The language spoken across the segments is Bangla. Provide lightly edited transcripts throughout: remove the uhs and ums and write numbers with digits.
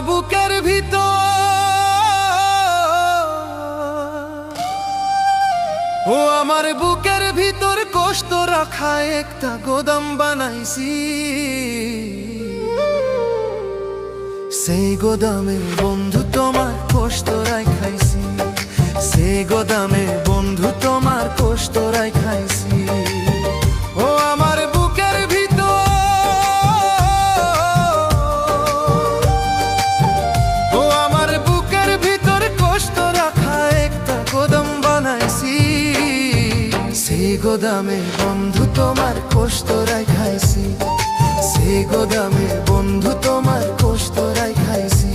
বুকের ভিতর, ও আমার বুকের ভিতর কষ্ট রাখা একটা গোদাম বানাইছি। সেই গোদামে বন্ধু তোমার কষ্ট রাখাইছি, সেই গোদামে বন্ধু তোমার কষ্ট রাখাইছি। ও আমার বুকের ভিতর, ও আমার বুকের ভিতর কষ্ট রাখা একটা গোদাম বানাইছি। সেই গোদামে বন্ধু তোমার কষ্ট রাখাইছি, সেই গোদামে বন্ধু তোমার কষ্ট রাখাইছি।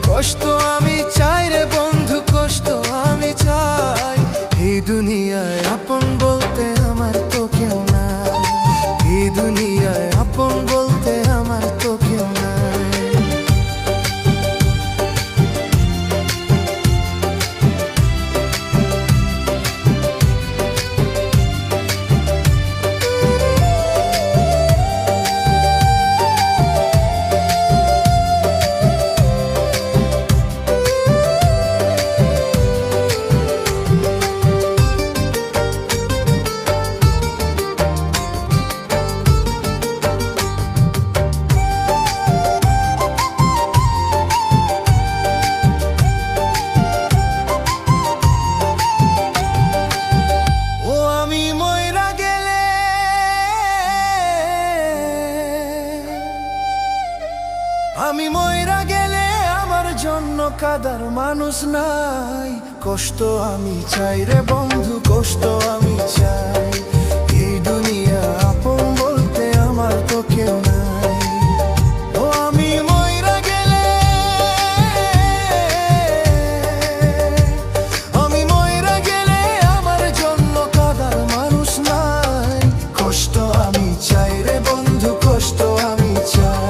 কষ্ট আমি চাই রে বন্ধু, কষ্ট আমি চাই। এই দুনিয়ায় আপন বলতে আমার তো কেউ নাই, এই দুনিয়ায় আপন বলতে আমার তো কেউ নাই। আমি মইরা গেলে আমার জন্য কাদার মানুষ নাই। কষ্ট আমি চাই রে বন্ধু, কষ্ট আমি চাই। এই দুনিয়া আপন বলতে আমার তো কেউ নাই। ও আমি মইরা গেলে, আমি মইরা গেলে আমার জন্য কাদার মানুষ নাই। কষ্ট আমি চাই রে বন্ধু, কষ্ট আমি চাই।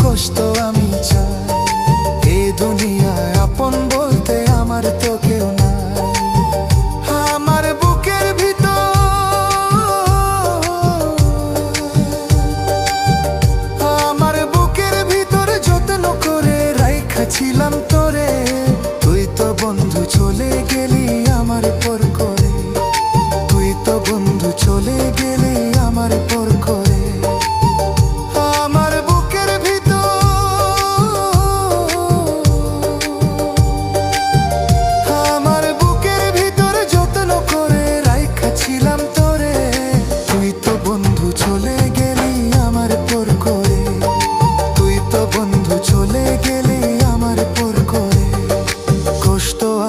কষ্ট আমি চাই, এই দুনিয়ায় আপন বলতে আমার তো কেউ নাই। আমার বুকের ভিতর, আমার বুকের ভিতর যত্ন করে রাইখাছিলাম তোরে। তুই তো বন্ধু চলে গেলি আমার পর করে, তুই তো বন্ধু চলে গেলি আমার পর করে।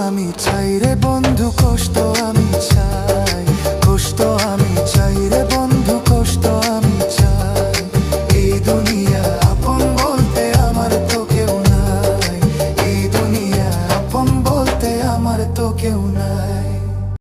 আমি চাই রে বন্ধু, কষ্ট